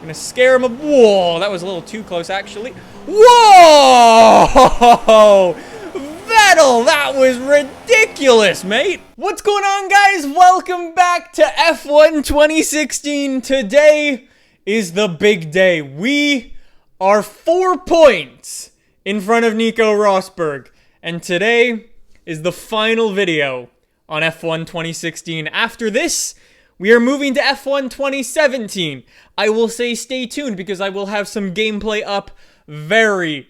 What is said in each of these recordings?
gonna scare him. Whoa, that was a little too close, actually. Whoa! Vettel, that was ridiculous, mate. What's going on, guys? Welcome back to F1 2016. Today is the big day. We are 4 points in front of Nico Rosberg. And today is the final video on F1 2016. After this, we are moving to F1 2017. I will say stay tuned because I will have some gameplay up very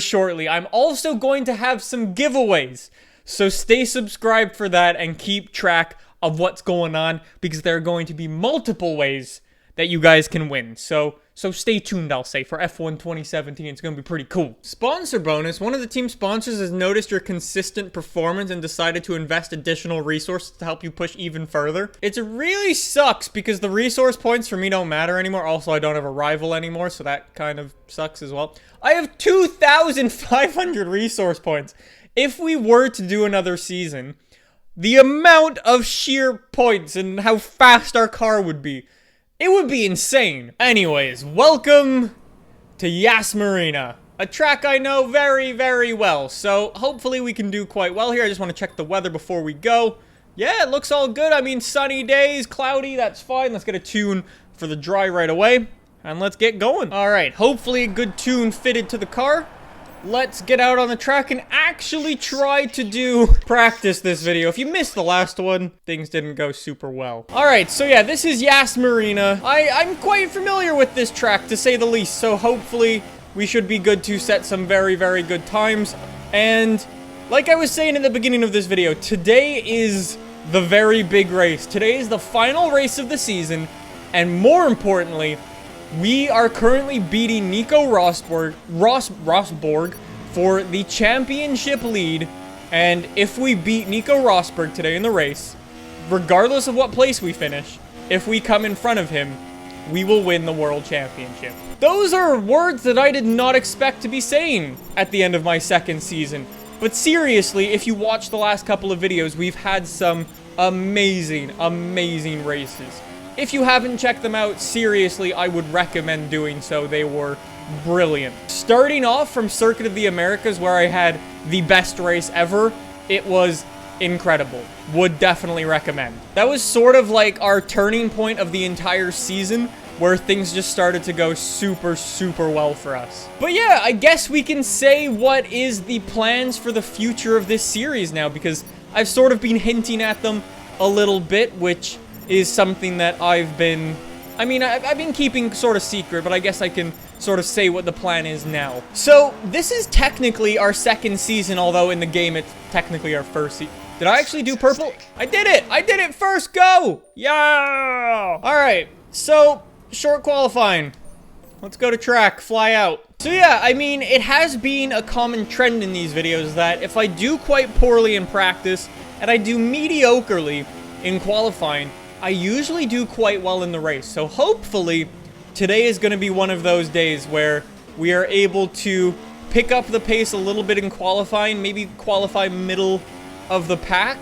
shortly. I'm also going to have some giveaways. So stay subscribed for that and keep track of what's going on because there are going to be multiple ways that you guys can win. So stay tuned, I'll say, for F1 2017. It's going to be pretty cool. Sponsor bonus. One of the team sponsors has noticed your consistent performance and decided to invest additional resources to help you push even further. It really sucks because the resource points for me don't matter anymore. Also, I don't have a rival anymore, so that kind of sucks as well. I have 2,500 resource points. If we were to do another season, the amount of sheer points and how fast our car would be, it would be insane. Anyways, welcome to Yas Marina, a track I know very well. So hopefully we can do quite well here. I just want to check the weather before we go. Yeah, it looks all good. I mean, sunny days, cloudy, that's fine. Let's get a tune for the dry right away. And let's get going. All right, hopefully a good tune fitted to the car. Let's get out on the track and actually try to practice this video. If you missed the last one, things didn't go super well. All right, so yeah, this is Yas Marina. I'm quite familiar with this track, to say the least, so hopefully we should be good to set some very good times. And like I was saying in the beginning of this video, today is the very big race. Today is the final race of the season, and more importantly, we are currently beating Nico Rosberg for the championship lead. And if we beat Nico Rosberg today in the race, regardless of what place we finish, if we come in front of him, we will win the world championship. Those are words that I did not expect to be saying at the end of my second season. But seriously, if you watch the last couple of videos, we've had some amazing races. If you haven't checked them out, seriously, I would recommend doing so. They were brilliant. Starting off from Circuit of the Americas, where I had the best race ever, it was incredible. Would definitely recommend. That was sort of like our turning point of the entire season, where things just started to go super well for us. But yeah, I guess we can say what is the plans for the future of this series now, because I've sort of been hinting at them a little bit, which is something that I've been keeping sort of secret, but I guess I can sort of say what the plan is now. So, this is technically our second season, although in the game it's technically our first season. Did I actually do purple? I did it! I did it first go! Yeah! Alright, so, short qualifying. Let's go to track, fly out. So yeah, I mean, it has been a common trend in these videos that if I do quite poorly in practice, and I do mediocrely in qualifying, I usually do quite well in the race. So hopefully today is going to be one of those days where we are able to pick up the pace a little bit in qualifying, maybe qualify middle of the pack,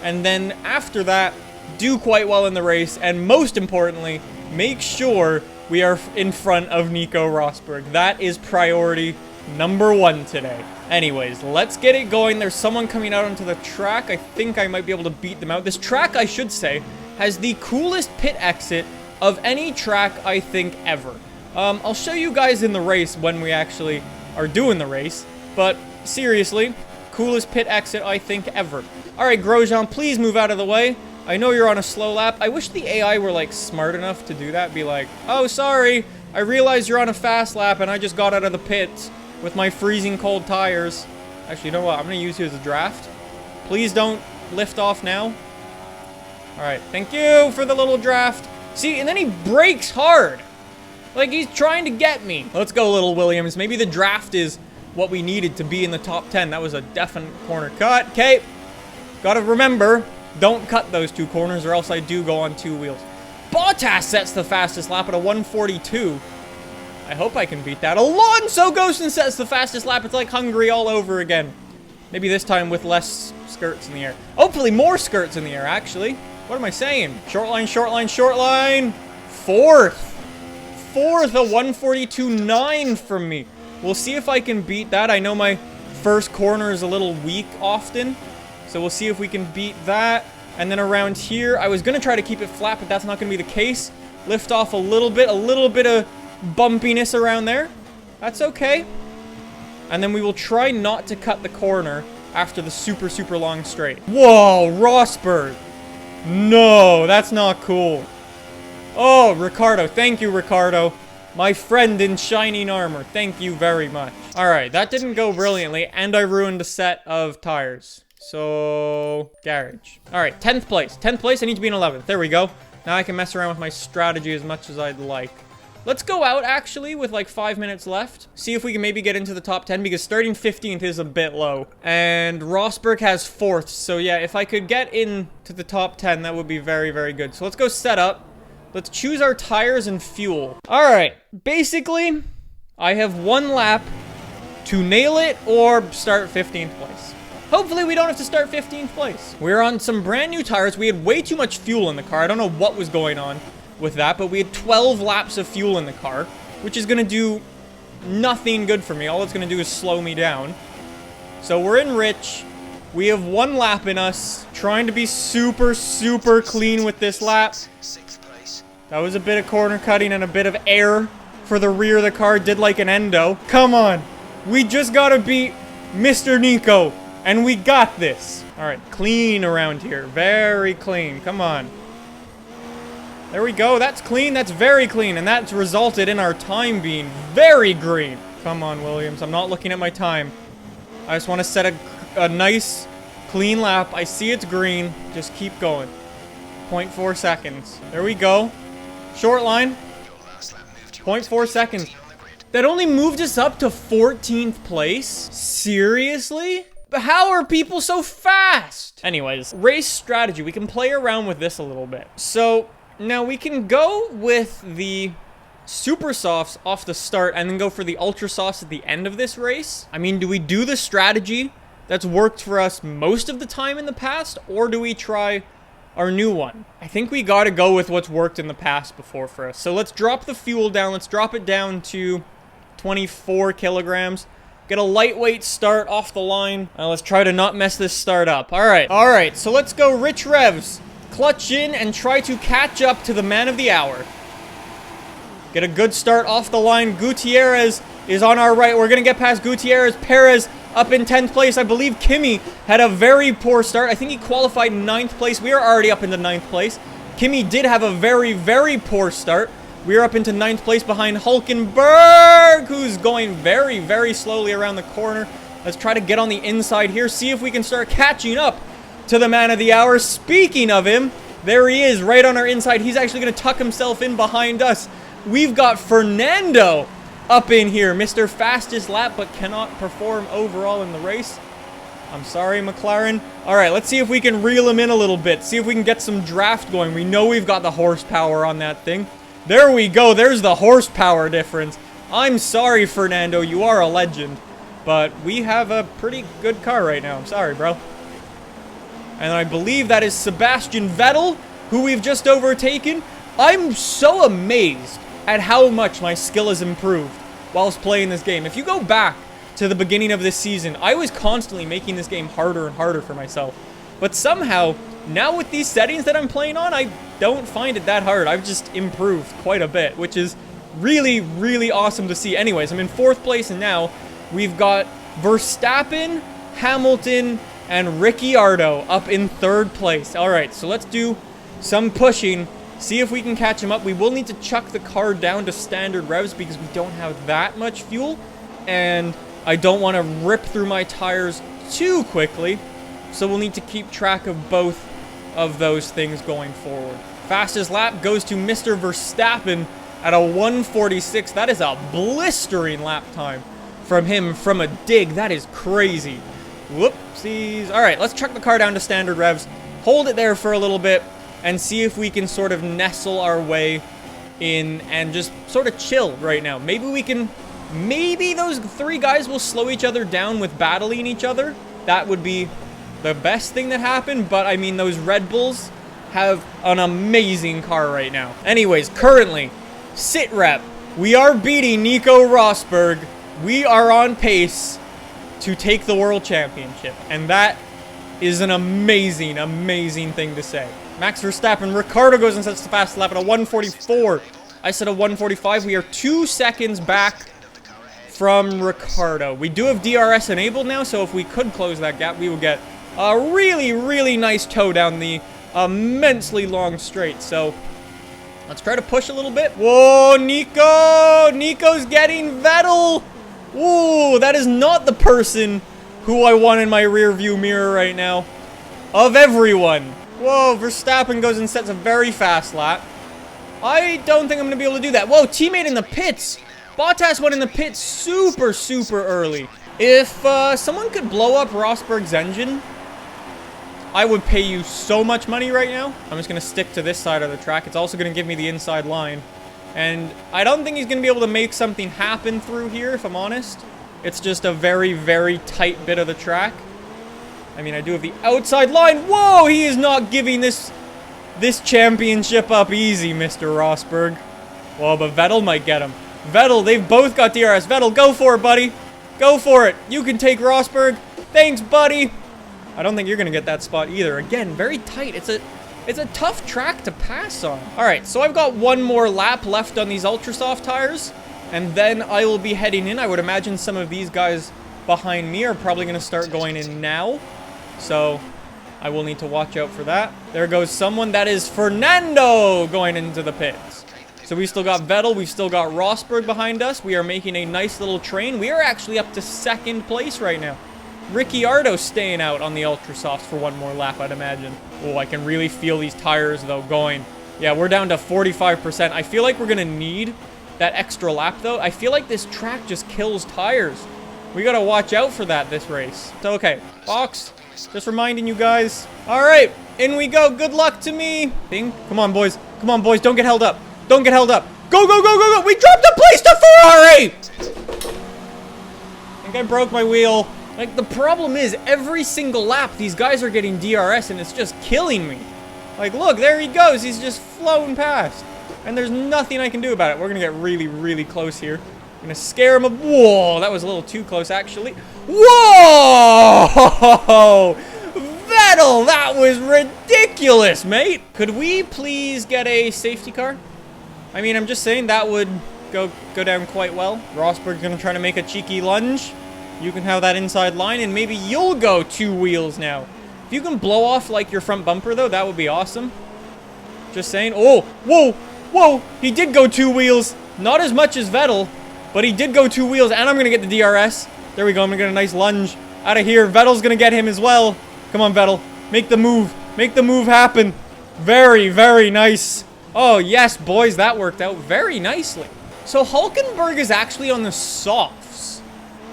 and then after that do quite well in the race, and most importantly, make sure we are in front of Nico Rosberg. That is priority number 1 today. Anyways, let's get it going. There's someone coming out onto the track. I think I might be able to beat them out. This track, I should say, has the coolest pit exit of any track, I think, ever. I'll show you guys in the race when we actually are doing the race, but seriously, coolest pit exit, I think, ever. Alright, Grosjean, please move out of the way. I know you're on a slow lap. I wish the AI were, like, smart enough to do that. Be like, oh, sorry, I realize you're on a fast lap and I just got out of the pits with my freezing cold tires. Actually, you know what? I'm going to use you as a draft. Please don't lift off now. Alright, thank you for the little draft. See, and then he brakes hard. Like he's trying to get me. Let's go, little Williams. Maybe the draft is what we needed to be in the top 10. That was a definite corner cut. Okay, gotta remember, don't cut those 2 corners or else I do go on 2 wheels. Bottas sets the fastest lap at a 1:42. I hope I can beat that. Alonso goes and sets the fastest lap. It's like Hungary all over again. Maybe this time with less skirts in the air. Hopefully more skirts in the air, actually. What am I saying? Short line, short line, short line. Fourth. fourth, a 142.9 from me. We'll see if I can beat that. I know my first corner is a little weak often, so we'll see if we can beat that. And then around here, I was going to try to keep it flat, but that's not going to be the case. Lift off a little bit of bumpiness around there. That's okay. And then we will try not to cut the corner after the super, super long straight. Whoa, Rosberg. No, that's not cool. Oh, Ricardo. Thank you, Ricardo. My friend in shining armor. Thank you very much. All right, that didn't go brilliantly, and I ruined a set of tires. So, garage. All right, 10th place. 10th place, I need to be in 11th. There we go. Now I can mess around with my strategy as much as I'd like. Let's go out, actually, with like 5 minutes left. See if we can maybe get into the top 10, because starting 15th is a bit low. And Rosberg has 4th, so yeah, if I could get into the top 10, that would be very, very good. So let's go set up. Let's choose our tires and fuel. All right, basically, I have 1 lap to nail it or start 15th place. Hopefully, we don't have to start 15th place. We're on some brand new tires. We had way too much fuel in the car. I don't know what was going on with that, but we had 12 laps of fuel in the car, which is going to do nothing good for me. All it's going to do is slow me down. So we're in rich. We have 1 lap in us, trying to be super, super clean with this lap. That was a bit of corner cutting and a bit of air for the rear of the car. Did like an endo. Come on. We just got to beat Mr. Nico, and we got this. All right, clean around here. Very clean. Come on. There we go. That's clean. That's very clean. And that's resulted in our time being very green. Come on, Williams. I'm not looking at my time. I just want to set a nice, clean lap. I see it's green. Just keep going. 0.4 seconds. There we go. Short line. 0.4 seconds. That only moved us up to 14th place? Seriously? How are people so fast? Anyways, race strategy. We can play around with this a little bit. So, now we can go with the super softs off the start and then go for the ultra softs at the end of this race. I mean, do we do the strategy that's worked for us most of the time in the past, or do we try our new one? I think we gotta go with what's worked in the past before for us. So let's drop the fuel down. Let's drop it down to 24 kilograms. Get a lightweight start off the line. Let's try to not mess this start up. All right, so let's go rich revs. Clutch in and try to catch up to the man of the hour. Get a good start off the line. Gutierrez is on our right. We're gonna get past Gutierrez. Perez up in 10th place. I believe Kimi had a very poor start. I think he qualified 9th place. We are already up into 9th place. Kimi did have a very, very poor start. We are up into 9th place behind Hulkenberg, who's going very, very slowly around the corner. Let's try to get on the inside here, see if we can start catching up to the man of the hour. Speaking of him, there he is, right on our inside. He's actually going to tuck himself in behind us. We've got Fernando up in here, Mr. Fastest Lap, but cannot perform overall in the race. I'm sorry, McLaren. All right, let's see if we can reel him in a little bit, see if we can get some draft going. We know we've got the horsepower on that thing. There we go. There's the horsepower difference. I'm sorry, Fernando. You are a legend. But we have a pretty good car right now. I'm sorry, bro. And I believe that is Sebastian Vettel, who we've just overtaken. I'm so amazed at how much my skill has improved whilst playing this game. If you go back to the beginning of this season, I was constantly making this game harder and harder for myself. But somehow, now with these settings that I'm playing on, I don't find it that hard. I've just improved quite a bit, which is really, really awesome to see. Anyways, I'm in 4th place, and now we've got Verstappen, Hamilton, and Ricciardo up in 3rd place. All right, so let's do some pushing, see if we can catch him up. We will need to chuck the car down to standard revs because we don't have that much fuel, and I don't want to rip through my tires too quickly. So we'll need to keep track of both of those things going forward. Fastest lap goes to Mr. Verstappen at a 1:46. That is a blistering lap time from him from a dig. That is crazy. Whoopsies. All right, let's chuck the car down to standard revs. Hold it there for a little bit and see if we can sort of nestle our way in and just sort of chill right now. Maybe those 3 guys will slow each other down with battling each other. That would be the best thing that happened, but I mean, those Red Bulls have an amazing car right now. Anyways, currently, sit rep We are beating Nico Rosberg. We are on pace to take the World Championship. And that is an amazing, amazing thing to say. Max Verstappen, Ricciardo goes and sets the fast lap at a 1:44. I said a 1:45. We are 2 seconds back from Ricciardo. We do have DRS enabled now, so if we could close that gap, we would get a really, really nice tow down the immensely long straight. So let's try to push a little bit. Whoa, Nico! Nico's getting Vettel! Ooh, that is not the person who I want in my rear view mirror right now. Of everyone. Whoa, Verstappen goes and sets a very fast lap. I don't think I'm going to be able to do that. Whoa, teammate in the pits. Bottas went in the pits super, super early. If someone could blow up Rosberg's engine, I would pay you so much money right now. I'm just going to stick to this side of the track. It's also going to give me the inside line. And I don't think he's going to be able to make something happen through here, if I'm honest. It's just a very, very tight bit of the track. I mean, I do have the outside line. Whoa, he is not giving this championship up easy, Mr. Rosberg. Well, but Vettel might get him. Vettel, they've both got DRS. Vettel, go for it, buddy. Go for it. You can take Rosberg. Thanks, buddy. I don't think you're going to get that spot either. Again, very tight. It's a tough track to pass on. All right, so I've got one more lap left on these ultra soft tires, and then I will be heading in. I would imagine some of these guys behind me are probably going to start going in now. So I will need to watch out for that. There goes someone. That is Fernando going into the pits. So we still got Vettel. We've still got Rosberg behind us. We are making a nice little train. We are actually up to second place right now. Ricciardo staying out on the ultra softs for one more lap, I'd imagine. Oh, I can really feel these tires, though, going. Yeah, we're down to 45%. I feel like we're going to need that extra lap, though. I feel like this track just kills tires. We got to watch out for that this race. So, okay, box. Just reminding you guys. All right, in we go. Good luck to me. Come on, boys. Come on, boys. Don't get held up. Don't get held up. Go, go, go, go, go. We dropped a place to Ferrari. I think I broke my wheel. Like, the problem is, every single lap, these guys are getting DRS, and it's just killing me. Like, look, there he goes. He's just floating past. And there's nothing I can do about it. We're going to get really, really close here. I'm going to scare him. Whoa, that was a little too close, actually. Whoa! Vettel, that was ridiculous, mate. Could we please get a safety car? I mean, I'm just saying that would go down quite well. Rosberg's going to try to make a cheeky lunge. You can have that inside line, and maybe you'll go 2 wheels now. If you can blow off, like, your front bumper, though, that would be awesome. Just saying. Oh, whoa, whoa. He did go 2 wheels. Not as much as Vettel, but he did go 2 wheels, and I'm going to get the DRS. There we go. I'm going to get a nice lunge out of here. Vettel's going to get him as well. Come on, Vettel. Make the move. Make the move happen. Very, very nice. Oh, yes, boys. That worked out very nicely. So Hulkenberg is actually on the softs.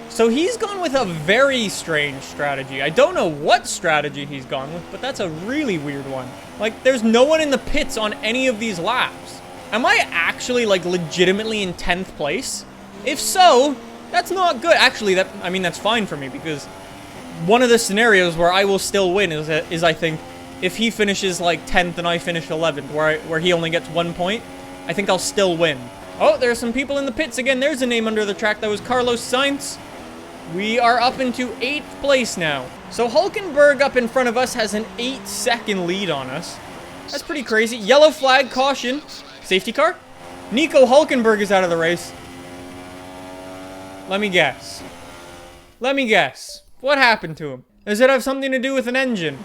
So he's gone with a very strange strategy. I don't know what strategy he's gone with, but that's a really weird one. Like, there's no one in the pits on any of these laps. Am I actually, like, legitimately in 10th place? If so, that's not good. Actually, that's fine for me, because one of the scenarios where I will still win is I think, if he finishes, like, 10th and I finish 11th, where he only gets 1 point, I think I'll still win. Oh, there's some people in the pits again. There's a name under the track. That was Carlos Sainz. We are up into 8th place now. So Hulkenberg up in front of us has an 8-second lead on us. That's pretty crazy. Yellow flag, caution. Safety car? Nico Hulkenberg is out of the race. Let me guess. Let me guess. What happened to him? Does it have something to do with an engine?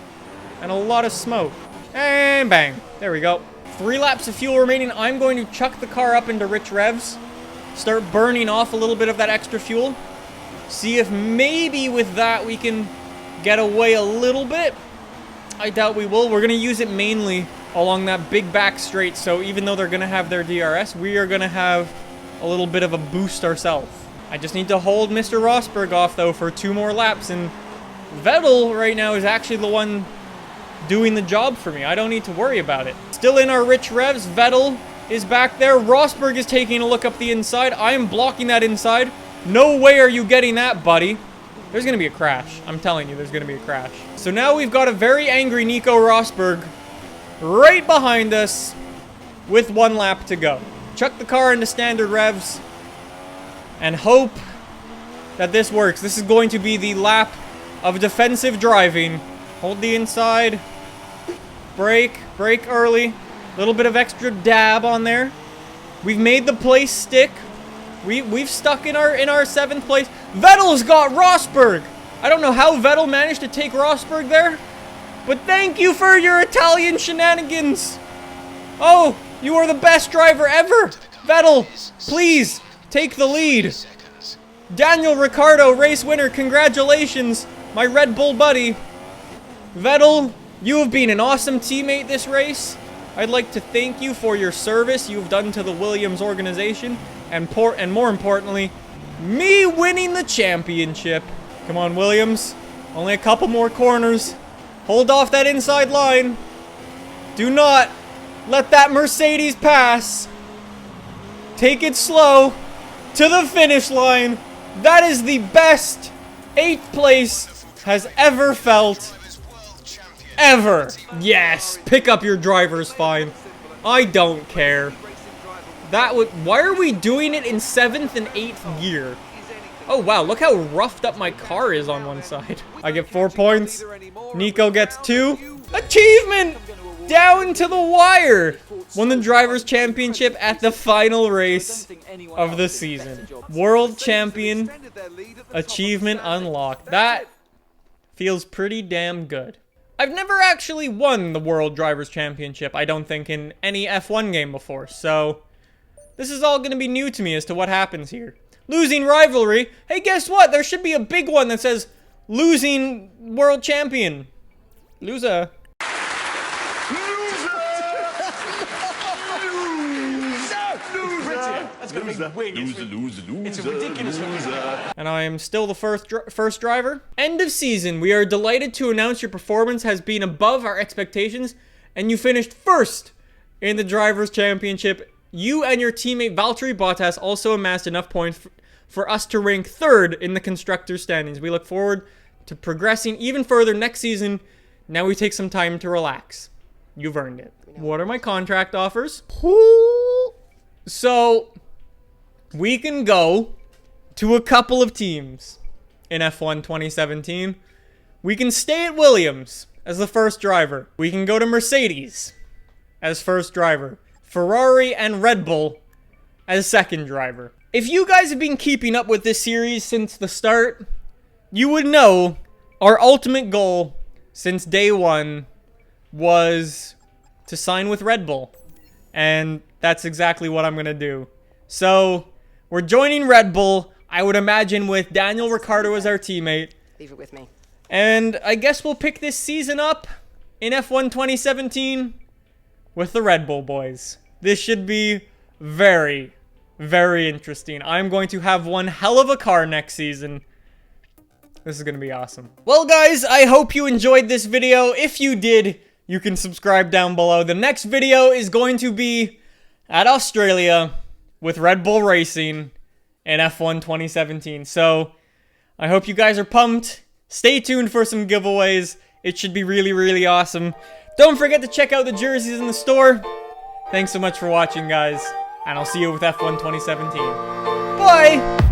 And a lot of smoke. And bang. There we go. 3 laps of fuel remaining. I'm going to chuck the car up into rich revs. Start burning off a little bit of that extra fuel. See if maybe with that we can get away a little bit. I doubt we will. We're going to use it mainly along that big back straight. So even though they're going to have their DRS, we are going to have a little bit of a boost ourselves. I just need to hold Mr. Rosberg off, though, for 2 more laps. And Vettel right now is actually the one doing the job for me. I don't need to worry about it. Still in our rich revs. Vettel is back there. Rosberg is taking a look up the inside. I am blocking that inside. No way are you getting that, buddy. There's going to be a crash. I'm telling you, there's going to be a crash. So now we've got a very angry Nico Rosberg right behind us with 1 lap to go. chuck the car into standard revs and hope that this works. This is going to be the lap of defensive driving. Hold the inside. Brake early. A little bit of extra dab on there. We've made the place stick. We've stuck in our 7th place. Vettel's got Rosberg. I don't know how Vettel managed to take Rosberg there, but thank you for your Italian shenanigans. Oh, you are the best driver ever. Vettel, please take the lead. Daniel Ricciardo, race winner. Congratulations, my Red Bull buddy. Vettel, you have been an awesome teammate this race. I'd like to thank you for your service you've done to the Williams organization, and more importantly, me winning the championship. Come on, Williams. Only a couple more corners. Hold off that inside line. Do not let that Mercedes pass. Take it slow to the finish line. That is the best 8th place has ever felt. Ever. Yes. Pick up your driver's fine. I don't care. That would. Why are we doing it in 7th and 8th gear? Oh, wow. Look how roughed up my car is on one side. I get 4 points. Nico gets 2. Achievement! Down to the wire. Won the Drivers' Championship at the final race of the season. World Champion. Achievement unlocked. That feels pretty damn good. I've never actually won the World Drivers' Championship, I don't think, in any F1 game before, so this is all going to be new to me as to what happens here. Losing rivalry. Hey, guess what? There should be a big one that says losing world champion. Loser. That's gonna be weird. Loser. It's a ridiculous loser. And I am still the first driver. End of season. We are delighted to announce your performance has been above our expectations, and you finished first in the Drivers' Championship. You and your teammate Valtteri Bottas also amassed enough points for us to rank 3rd in the Constructors' standings. We look forward to progressing even further next season. Now we take some time to relax. You've earned it. What are my contract offers? So, we can go to a couple of teams in F1 2017. We can stay at Williams as the first driver. We can go to Mercedes as first driver. Ferrari and Red Bull as second driver. If you guys have been keeping up with this series since the start, you would know our ultimate goal since day one was to sign with Red Bull. And that's exactly what I'm going to do. So, we're joining Red Bull, I would imagine with Daniel Ricciardo as our teammate. Leave it with me. And I guess we'll pick this season up in F1 2017 with the Red Bull boys. This should be very, very interesting. I'm going to have one hell of a car next season. This is going to be awesome. Well, guys, I hope you enjoyed this video. If you did, you can subscribe down below. The next video is going to be at Australia with Red Bull Racing in F1 2017. So, I hope you guys are pumped. Stay tuned for some giveaways. It should be really, really awesome. Don't forget to check out the jerseys in the store. Thanks so much for watching, guys. And I'll see you with F1 2017. Bye!